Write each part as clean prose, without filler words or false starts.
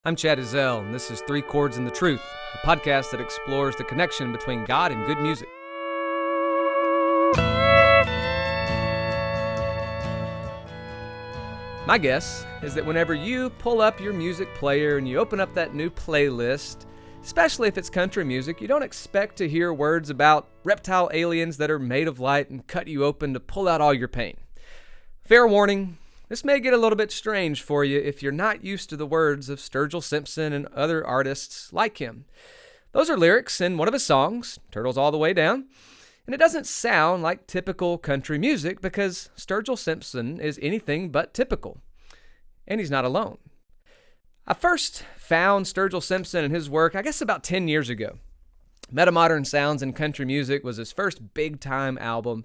I'm Chateau, and this is Three Chords and the Truth, a podcast that explores the connection between God and good music. My guess is that whenever you pull up your music player and you open up that new playlist, especially if it's country music, you don't expect to hear words about reptile aliens that are made of light and cut you open to pull out all your pain. Fair warning, this may get a little bit strange for you if you're not used to the words of Sturgill Simpson and other artists like him. Those are lyrics in one of his songs, Turtles All the Way Down, and it doesn't sound like typical country music because Sturgill Simpson is anything but typical. And he's not alone. I first found Sturgill Simpson and his work, I guess about 10 years ago. Metamodern Sounds in Country Music was his first big-time album,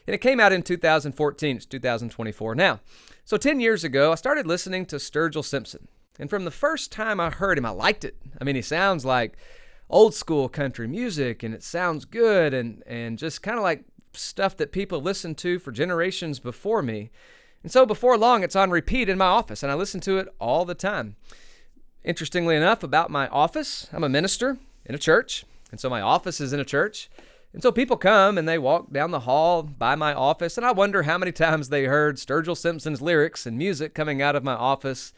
and it came out in 2014. It's 2024 now. So 10 years ago, I started listening to Sturgill Simpson. And from the first time I heard him, I liked it. I mean, he sounds like old school country music, and it sounds good and just kind of like stuff that people listened to for generations before me. And so before long, it's on repeat in my office, and I listen to it all the time. Interestingly enough, about my office, I'm a minister in a church, and so my office is in a church. And so people come and they walk down the hall by my office, and I wonder how many times they heard Sturgill Simpson's lyrics and music coming out of my office.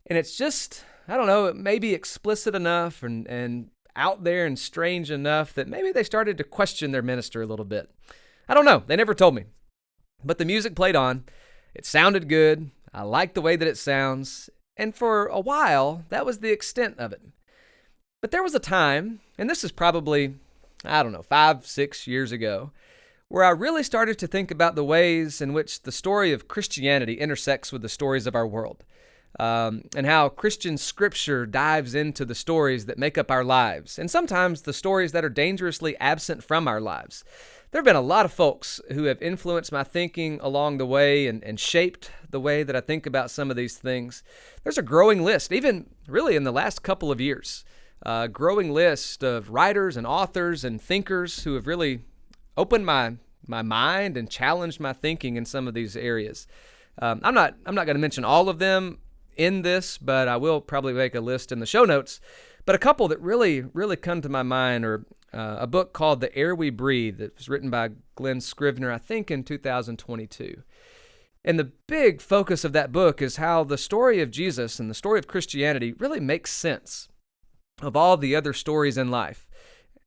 And it's just, I don't know, it may be explicit enough and out there and strange enough that maybe they started to question their minister a little bit. I don't know. They never told me. But the music played on. It sounded good. I liked the way that it sounds. And for a while, that was the extent of it. But there was a time, and this is probably 5-6 years ago, where I really started to think about the ways in which the story of Christianity intersects with the stories of our world, and how Christian scripture dives into the stories that make up our lives, and sometimes the stories that are dangerously absent from our lives. There have been a lot of folks who have influenced my thinking along the way and shaped the way that I think about some of these things. There's a growing list, even really in the last couple of years, a growing list of writers and authors and thinkers who have really opened my mind and challenged my thinking in some of these areas. I'm not going to mention all of them in this, but I will probably make a list in the show notes. But a couple that really come to my mind are a book called The Air We Breathe that was written by Glen, Scrivener, I think in 2022. And the big focus of that book is how the story of Jesus and the story of Christianity really makes sense of all the other stories in life.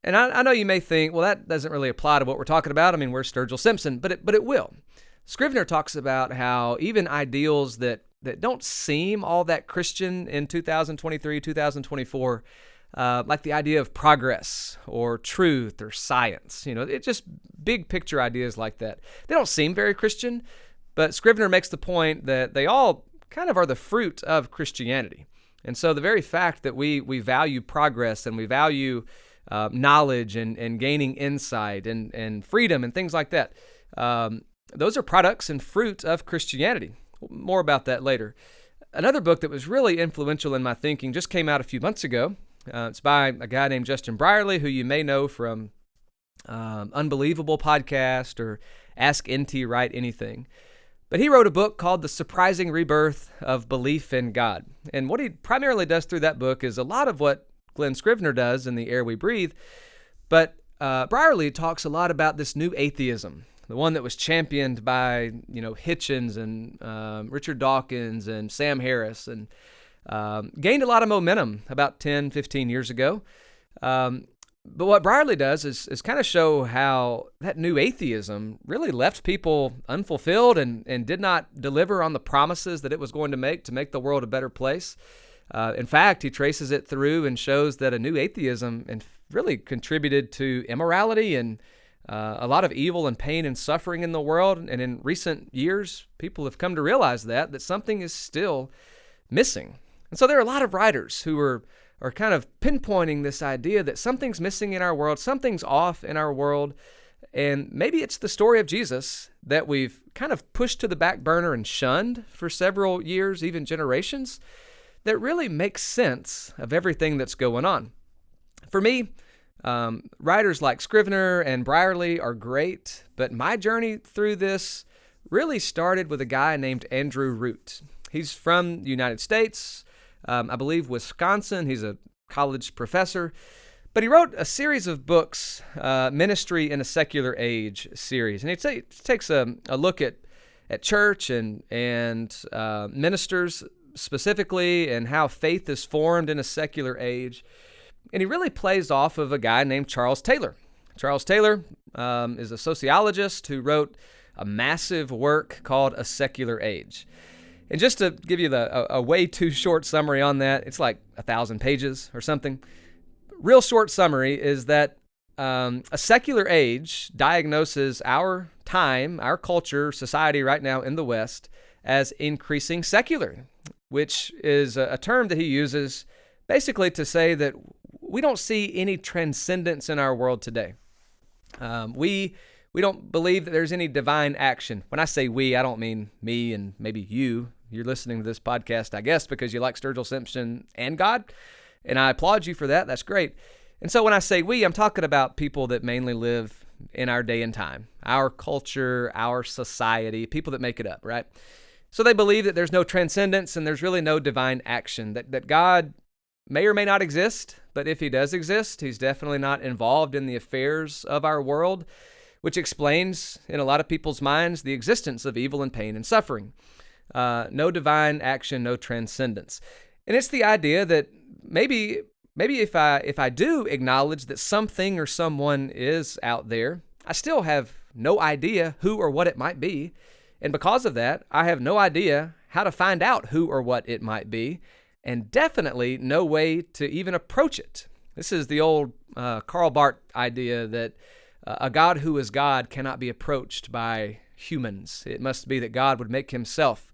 And I know you may think, well, that doesn't really apply to what we're talking about. I mean, we're Sturgill Simpson, but it will. Scrivener talks about how even ideals that don't seem all that Christian in 2023, 2024, like the idea of progress or truth or science, it's just big picture ideas like that. They don't seem very Christian, but Scrivener makes the point that they all kind of are the fruit of Christianity. And so the very fact that we value progress and we value knowledge and gaining insight and freedom and things like that, those are products and fruit of Christianity. More about that later. Another book that was really influential in my thinking just came out a few months ago. It's by a guy named Brierley, who you may know from Unbelievable podcast or Ask NT Write Anything. But he wrote a book called The Surprising Rebirth of Belief in God. And what he primarily does through that book is a lot of what Glen Scrivener does in The Air We Breathe. But Brierley talks a lot about this new atheism, the one that was championed by, Hitchens and Richard Dawkins and Sam Harris, and gained a lot of momentum about 10, 15 years ago. But what Brierley does is kind of show how that new atheism really left people unfulfilled and did not deliver on the promises that it was going to make the world a better place. In fact, he traces it through and shows that a new atheism really contributed to immorality and a lot of evil and pain and suffering in the world. And in recent years, people have come to realize that something is still missing. And so there are a lot of writers who are kind of pinpointing this idea that something's missing in our world, something's off in our world, and maybe it's the story of Jesus that we've kind of pushed to the back burner and shunned for several years, even generations, that really makes sense of everything that's going on. For me, writers like Scrivener and Brierley are great, but my journey through this really started with a guy named Andrew Root. He's from the United States, I believe Wisconsin. He's a college professor. But he wrote a series of books, Ministry in a Secular Age series. And he takes a look at church and ministers specifically, and how faith is formed in a secular age. And he really plays off of a guy named Charles Taylor. Charles Taylor is a sociologist who wrote a massive work called A Secular Age. And just to give you a way too short summary on that, it's like 1,000 pages or something. Real short summary is that a secular age diagnoses our time, our culture, society right now in the West as increasing secular, which is a term that he uses basically to say that we don't see any transcendence in our world today. We don't believe that there's any divine action. When I say we, I don't mean me and maybe you. You're listening to this podcast, I guess, because you like Sturgill Simpson and God, and I applaud you for that. That's great. And so when I say we, I'm talking about people that mainly live in our day and time, our culture, our society, people that make it up, right? So they believe that there's no transcendence and there's really no divine action, that God may or may not exist, but if he does exist, he's definitely not involved in the affairs of our world, which explains in a lot of people's minds the existence of evil and pain and suffering. No divine action, no transcendence. And it's the idea that maybe if I do acknowledge that something or someone is out there, I still have no idea who or what it might be. And because of that, I have no idea how to find out who or what it might be, and definitely no way to even approach it. This is the old Karl Barth idea that a God who is God cannot be approached by humans. It must be that God would make himself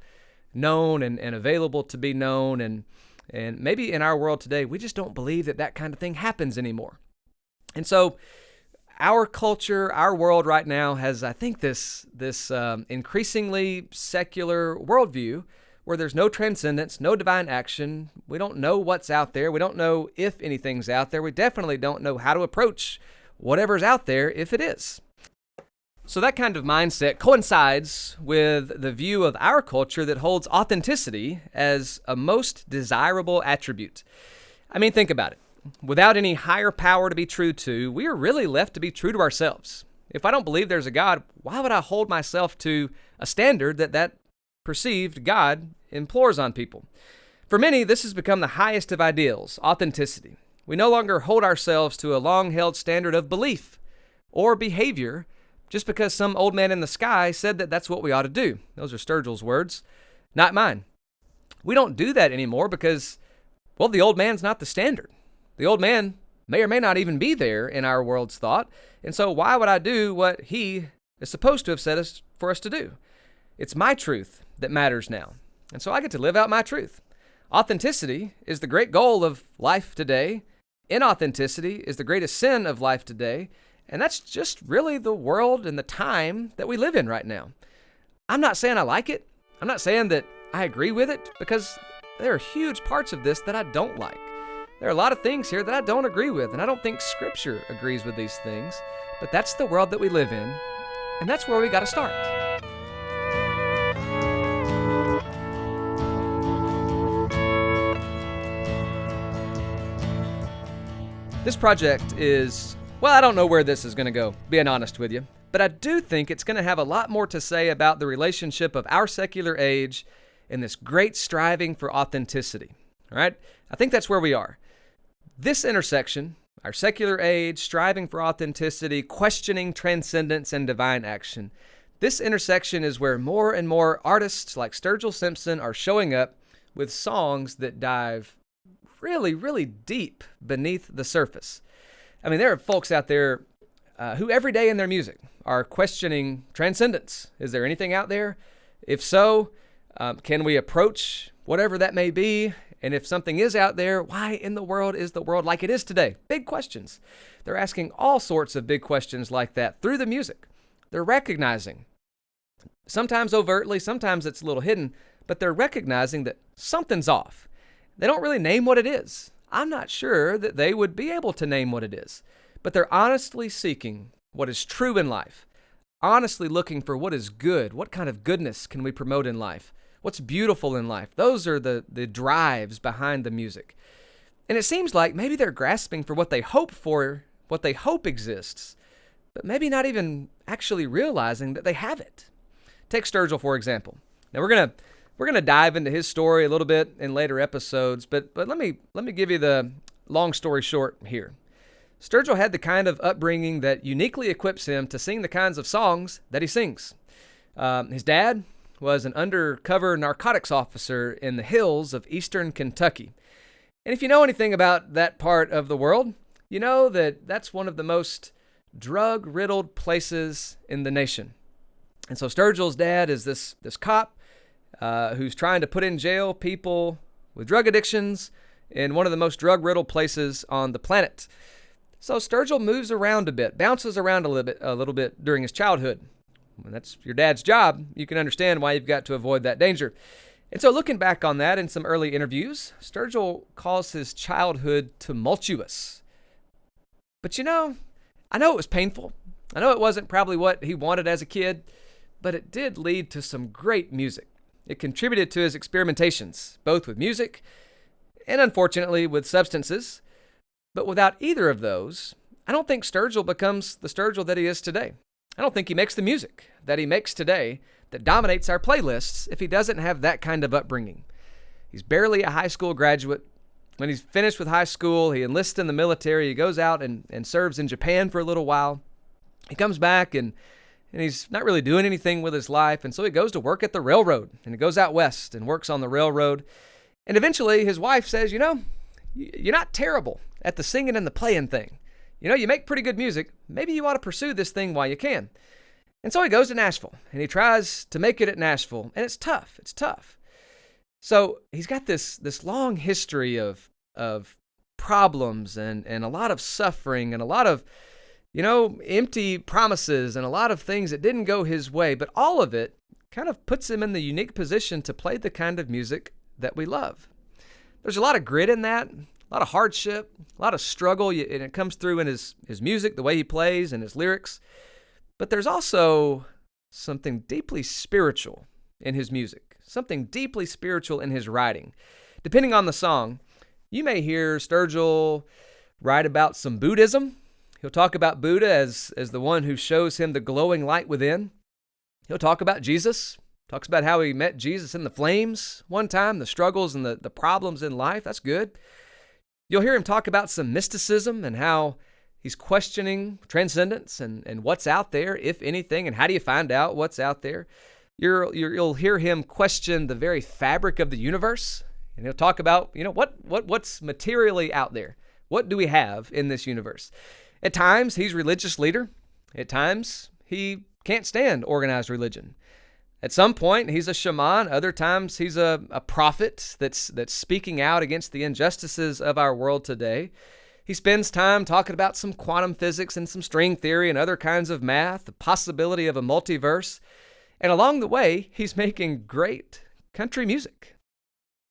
known and available to be known. And maybe in our world today, we just don't believe that kind of thing happens anymore. And so our culture, our world right now has, I think, this increasingly secular worldview where there's no transcendence, no divine action. We don't know what's out there. We don't know if anything's out there. We definitely don't know how to approach whatever's out there if it is. So that kind of mindset coincides with the view of our culture that holds authenticity as a most desirable attribute. I mean, think about it. Without any higher power to be true to, we are really left to be true to ourselves. If I don't believe there's a God, why would I hold myself to a standard that perceived God implores on people? For many, this has become the highest of ideals, authenticity. We no longer hold ourselves to a long-held standard of belief or behavior just because some old man in the sky said that that's what we ought to do. Those are Sturgill's words, not mine. We don't do that anymore because, well, the old man's not the standard. The old man may or may not even be there in our world's thought, and so why would I do what he is supposed to have said for us to do? It's my truth that matters now, and so I get to live out my truth. Authenticity is the great goal of life today. Inauthenticity is the greatest sin of life today, and that's just really the world and the time that we live in right now. I'm not saying I like it. I'm not saying that I agree with it, because there are huge parts of this that I don't like. There are a lot of things here that I don't agree with, and I don't think Scripture agrees with these things, but that's the world that we live in, and that's where we got to start. This project is, well, I don't know where this is going to go, being honest with you, but I do think it's going to have a lot more to say about the relationship of our secular age and this great striving for authenticity, all right? I think that's where we are. This intersection, our secular age, striving for authenticity, questioning transcendence and divine action, this intersection is where more and more artists like Sturgill Simpson are showing up with songs that dive really, really deep beneath the surface. I mean, there are folks out there who every day in their music are questioning transcendence. Is there anything out there? If so, can we approach whatever that may be? And if something is out there, why in the world is the world like it is today? Big questions. They're asking all sorts of big questions like that through the music. They're recognizing, sometimes overtly, sometimes it's a little hidden, but they're recognizing that something's off. They don't really name what it is. I'm not sure that they would be able to name what it is, but they're honestly seeking what is true in life, honestly looking for what is good. What kind of goodness can we promote in life? what's beautiful in life. Those are the drives behind the music. And it seems like maybe they're grasping for, what they hope exists, but maybe not even actually realizing that they have it. Take Sturgill, for example. Now we're gonna dive into his story a little bit in later episodes, but let me give you the long story short here. Sturgill had the kind of upbringing that uniquely equips him to sing the kinds of songs that he sings. His dad was an undercover narcotics officer in the hills of eastern Kentucky. And if you know anything about that part of the world, you know that that's one of the most drug-riddled places in the nation. And so Sturgill's dad is this cop who's trying to put in jail people with drug addictions in one of the most drug-riddled places on the planet. So Sturgill moves around a bit, bounces around a little bit during his childhood. When that's your dad's job, you can understand why you've got to avoid that danger. And so looking back on that in some early interviews, Sturgill calls his childhood tumultuous. But I know it was painful. I know it wasn't probably what he wanted as a kid, but it did lead to some great music. It contributed to his experimentations, both with music and, unfortunately, with substances. But without either of those, I don't think Sturgill becomes the Sturgill that he is today. I don't think he makes the music that he makes today that dominates our playlists if he doesn't have that kind of upbringing. He's barely a high school graduate. When he's finished with high school, he enlists in the military. He goes out and serves in Japan for a little while. He comes back and he's not really doing anything with his life. And so he goes to work at the railroad, and he goes out west and works on the railroad. And eventually his wife says, you're not terrible at the singing and the playing thing. You make pretty good music. Maybe you ought to pursue this thing while you can. And so he goes to Nashville, and he tries to make it at Nashville, and it's tough. It's tough. So he's got this long history of problems and a lot of suffering and a lot of, empty promises and a lot of things that didn't go his way. But all of it kind of puts him in the unique position to play the kind of music that we love. There's a lot of grit in that, a lot of hardship, a lot of struggle, and it comes through in his music, the way he plays and his lyrics. But there's also something deeply spiritual in his music, something deeply spiritual in his writing. Depending on the song, you may hear Sturgill write about some Buddhism. He'll talk about Buddha as the one who shows him the glowing light within. He'll talk about Jesus, talks about how he met Jesus in the flames one time, the struggles and the problems in life. That's good. You'll hear him talk about some mysticism and how he's questioning transcendence and what's out there, if anything, and how do you find out what's out there. You'll hear him question the very fabric of the universe, and he'll talk about, what's materially out there. What do we have in this universe? At times, he's a religious leader. At times, he can't stand organized religion. At some point, he's a shaman. Other times, he's a prophet that's speaking out against the injustices of our world today. He spends time talking about some quantum physics and some string theory and other kinds of math, the possibility of a multiverse. And along the way, he's making great country music.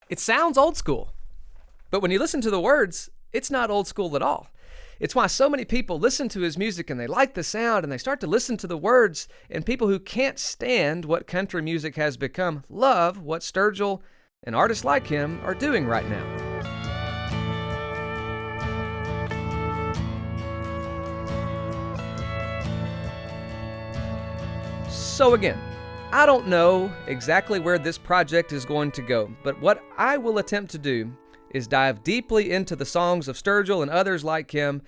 It sounds old school, but when you listen to the words, it's not old school at all. It's why so many people listen to his music and they like the sound and they start to listen to the words, and people who can't stand what country music has become love what Sturgill and artists like him are doing right now. So again, I don't know exactly where this project is going to go, but what I will attempt to do is dive deeply into the songs of Sturgill and others like him,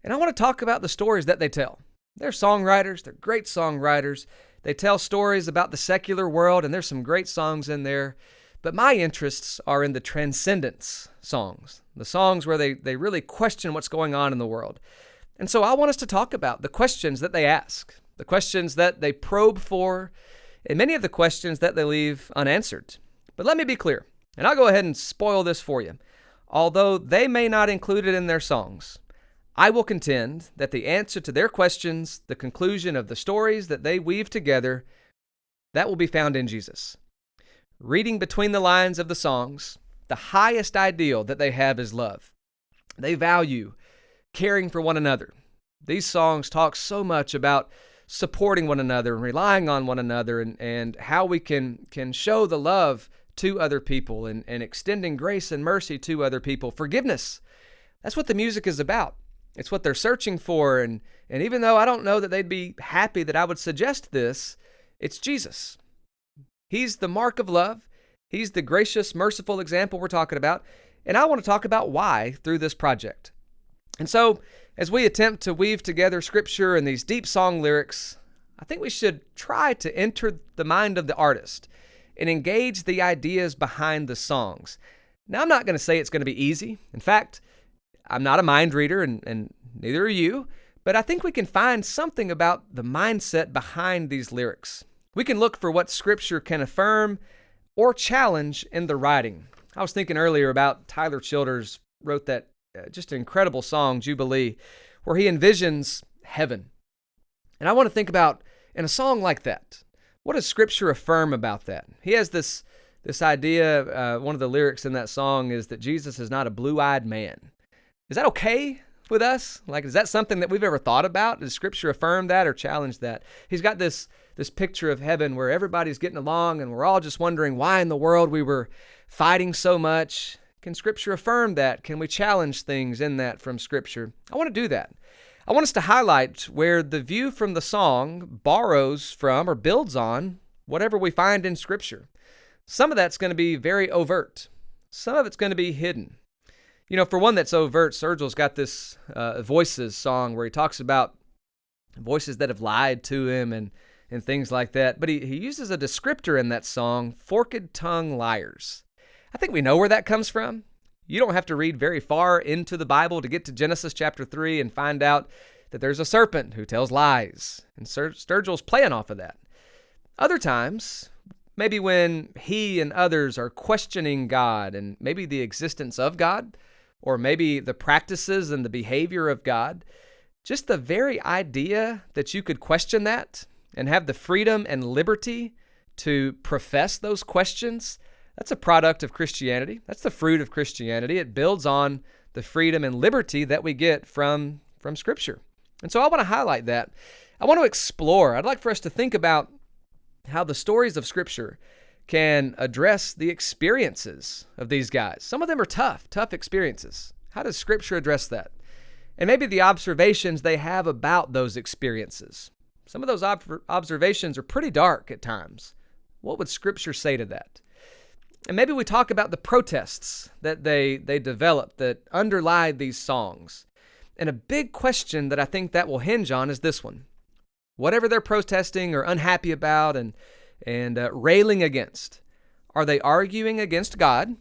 and I want to talk about the stories that they tell. They're songwriters, they're great songwriters. They tell stories about the secular world, and there's some great songs in there, but my interests are in the transcendence songs, the songs where they really question what's going on in the world. And so I want us to talk about the questions that they ask, the questions that they probe for, and many of the questions that they leave unanswered. But let me be clear, and I'll go ahead and spoil this for you. Although they may not include it in their songs, I will contend that the answer to their questions, the conclusion of the stories that they weave together, that will be found in Jesus. Reading between the lines of the songs, the highest ideal that they have is love. They value caring for one another. These songs talk so much about supporting one another and relying on one another, and how we can show the love to other people and extending grace and mercy to other people. Forgiveness. That's what the music is about. It's what they're searching for. And even though I don't know that they'd be happy that I would suggest this, it's Jesus. He's the mark of love. He's the gracious, merciful example we're talking about. And I want to talk about why through this project. And so, as we attempt to weave together Scripture and these deep song lyrics, I think we should try to enter the mind of the artist and engage the ideas behind the songs. Now, I'm not going to say it's going to be easy. In fact, I'm not a mind reader, and neither are you, but I think we can find something about the mindset behind these lyrics. We can look for what Scripture can affirm or challenge in the writing. I was thinking earlier about Tyler Childers wrote that just an incredible song, Jubilee, where he envisions heaven. And I want to think about, in a song like that, what does Scripture affirm about that? He has this idea, one of the lyrics in that song is that Jesus is not a blue-eyed man. Is that okay with us? Like, is that something that we've ever thought about? Does Scripture affirm that or challenge that? He's got this picture of heaven where everybody's getting along and we're all just wondering why in the world we were fighting so much. Can Scripture affirm that? Can we challenge things in that from Scripture? I want to do that. I want us to highlight where the view from the song borrows from or builds on whatever we find in Scripture. Some of that's going to be very overt. Some of it's going to be hidden. You know, for one that's overt, Sturgill's got this Voices song where he talks about voices that have lied to him and things like that. But he uses a descriptor in that song, forked-tongue liars. I think we know where that comes from. You don't have to read very far into the Bible to get to Genesis chapter 3 and find out that there's a serpent who tells lies. And Sturgill's playing off of that. Other times, maybe when he and others are questioning God and maybe the existence of God, or maybe the practices and the behavior of God, just the very idea that you could question that and have the freedom and liberty to profess those questions, that's a product of Christianity. That's the fruit of Christianity. It builds on the freedom and liberty that we get from Scripture. And so I want to highlight that. I want to explore. I'd like for us to think about how the stories of Scripture can address the experiences of these guys. Some of them are tough experiences. How does Scripture address that? And maybe the observations they have about those experiences. Some of those observations are pretty dark at times. What would Scripture say to that? And maybe we talk about the protests that they develop that underlie these songs. And a big question that I think that will hinge on is this one. Whatever they're protesting or unhappy about and railing against, are they arguing against God,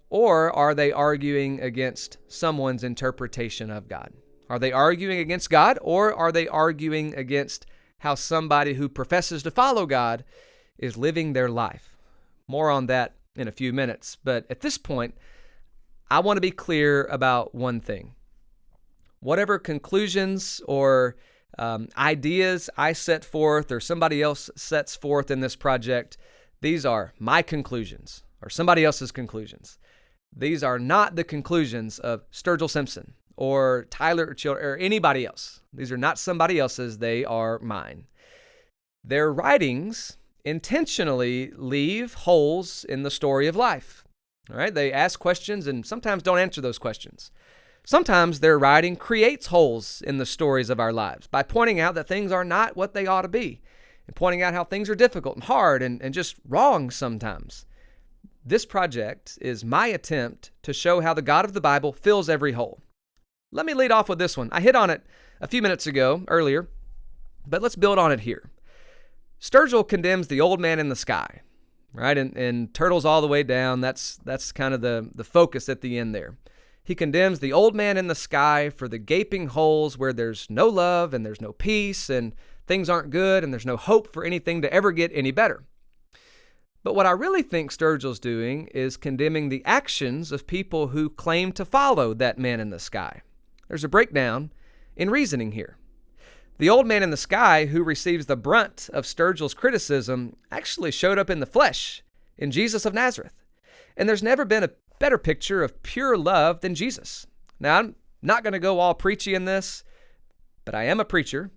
or are they arguing against someone's interpretation of God? Are they arguing against God, or are they arguing against how somebody who professes to follow God is living their life? More on that in a few minutes. But at this point, I want to be clear about one thing. Whatever conclusions or ideas I set forth or somebody else sets forth in this project, these are my conclusions or somebody else's conclusions. These are not the conclusions of Sturgill Simpson or Tyler or anybody else. These are not somebody else's. They are mine. Their writings intentionally leave holes in the story of life. All right? They ask questions and sometimes don't answer those questions. Sometimes their writing creates holes in the stories of our lives by pointing out that things are not what they ought to be and pointing out how things are difficult and hard and just wrong sometimes. This project is my attempt to show how the God of the Bible fills every hole. Let me lead off with this one. I hit on it a few minutes ago, earlier, but let's build on it here. Sturgill condemns the old man in the sky, right? And turtles all the way down. That's kind of the focus at the end there. He condemns the old man in the sky for the gaping holes where there's no love and there's no peace and things aren't good and there's no hope for anything to ever get any better. But what I really think Sturgill's doing is condemning the actions of people who claim to follow that man in the sky. There's a breakdown in reasoning here. The old man in the sky who receives the brunt of Sturgill's criticism actually showed up in the flesh in Jesus of Nazareth. And there's never been a better picture of pure love than Jesus. Now, I'm not going to go all preachy in this, but I am a preacher.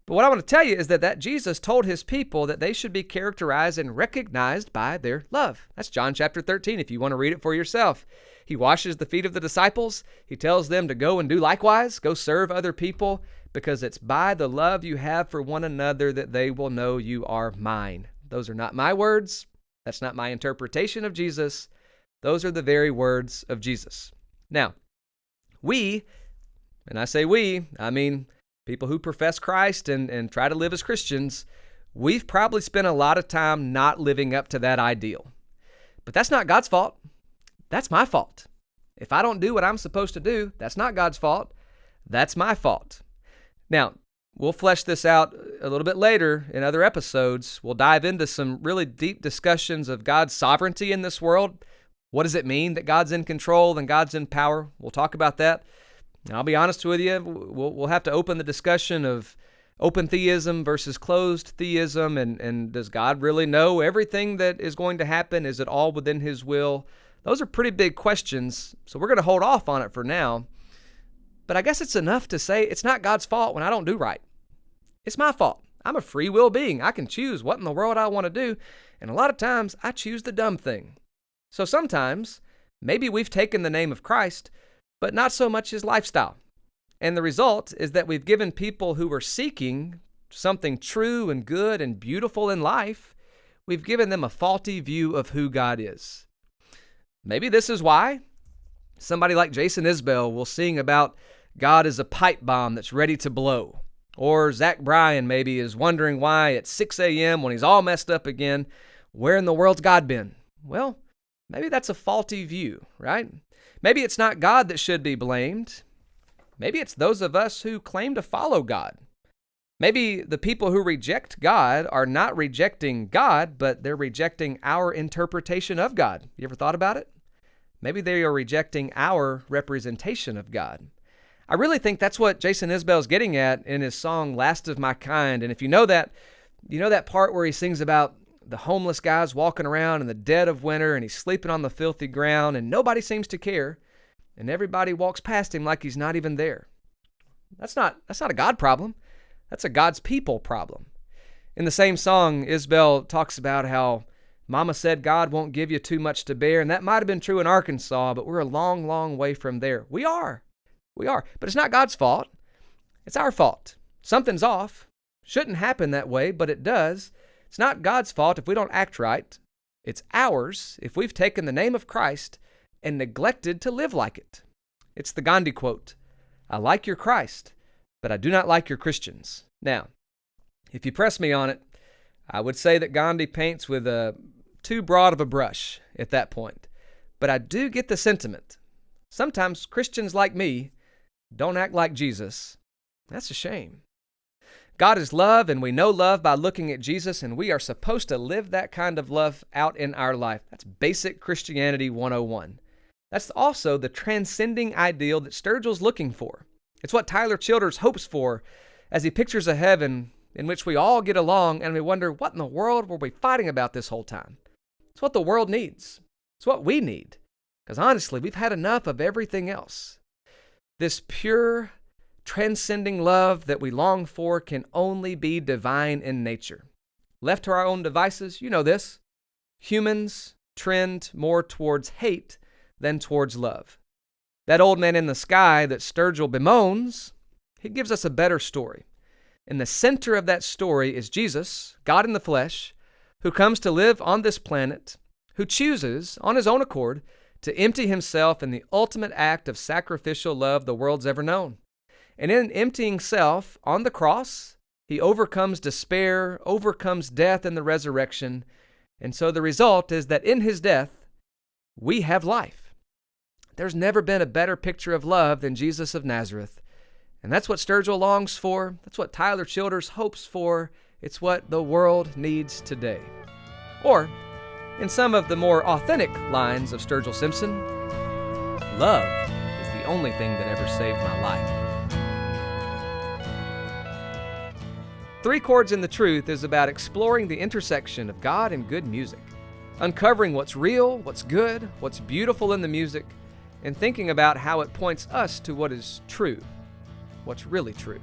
But what I want to tell you is that Jesus told his people that they should be characterized and recognized by their love. That's John chapter 13, if you want to read it for yourself. He washes the feet of the disciples. He tells them to go and do likewise, go serve other people, because it's by the love you have for one another that they will know you are mine. Those are not my words. That's not my interpretation of Jesus. Those are the very words of Jesus. Now, we, and I say we, I mean people who profess Christ and try to live as Christians, we've probably spent a lot of time not living up to that ideal. But that's not God's fault. That's my fault. If I don't do what I'm supposed to do, that's not God's fault. That's my fault. Now, we'll flesh this out a little bit later in other episodes. We'll dive into some really deep discussions of God's sovereignty in this world. What does it mean that God's in control and God's in power? We'll talk about that. And I'll be honest with you, we'll have to open the discussion of open theism versus closed theism, and does God really know everything that is going to happen? Is it all within his will? Those are pretty big questions, so we're going to hold off on it for now. But I guess it's enough to say it's not God's fault when I don't do right. It's my fault. I'm a free will being. I can choose what in the world I want to do, and a lot of times I choose the dumb thing. So sometimes, maybe we've taken the name of Christ, but not so much his lifestyle. And the result is that we've given people who are seeking something true and good and beautiful in life, we've given them a faulty view of who God is. Maybe this is why somebody like Jason Isbell will sing about God is a pipe bomb that's ready to blow. Or Zach Bryan maybe is wondering why at 6 a.m. when he's all messed up again, where in the world's God been? Well, maybe that's a faulty view, right? Maybe it's not God that should be blamed. Maybe it's those of us who claim to follow God. Maybe the people who reject God are not rejecting God, but they're rejecting our interpretation of God. You ever thought about it? Maybe they are rejecting our representation of God. I really think that's what Jason Isbell is getting at in his song, Last of My Kind. And if you know that part where he sings about the homeless guys walking around in the dead of winter and he's sleeping on the filthy ground and nobody seems to care and everybody walks past him like he's not even there. That's not a God problem. That's a God's people problem. In the same song, Isbell talks about how Mama said God won't give you too much to bear, and that might have been true in Arkansas, but we're a long, long way from there. We are. But it's not God's fault. It's our fault. Something's off. Shouldn't happen that way, but it does. It's not God's fault if we don't act right. It's ours if we've taken the name of Christ and neglected to live like it. It's the Gandhi quote, "I like your Christ, but I do not like your Christians." Now, if you press me on it, I would say that Gandhi paints with too broad of a brush at that point. But I do get the sentiment. Sometimes Christians like me don't act like Jesus. That's a shame. God is love, and we know love by looking at Jesus, and we are supposed to live that kind of love out in our life. That's basic Christianity 101. That's also the transcending ideal that Sturgill's looking for. It's what Tyler Childers hopes for as he pictures a heaven in which we all get along and we wonder, what in the world were we fighting about this whole time? It's what the world needs. It's what we need. Because honestly, we've had enough of everything else. This pure, transcending love that we long for can only be divine in nature. Left to our own devices, you know this. Humans trend more towards hate than towards love. That old man in the sky that Sturgill bemoans, he gives us a better story. In the center of that story is Jesus, God in the flesh, who comes to live on this planet, who chooses, on his own accord, to empty himself in the ultimate act of sacrificial love the world's ever known. And in emptying self on the cross, he overcomes despair, overcomes death in the resurrection. And so the result is that in his death, we have life. There's never been a better picture of love than Jesus of Nazareth. And that's what Sturgill longs for. That's what Tyler Childers hopes for. It's what the world needs today. Or, in some of the more authentic lines of Sturgill Simpson, love is the only thing that ever saved my life. 3 Chords in the Truth is about exploring the intersection of God and good music, uncovering what's real, what's good, what's beautiful in the music, and thinking about how it points us to what is true, what's really true.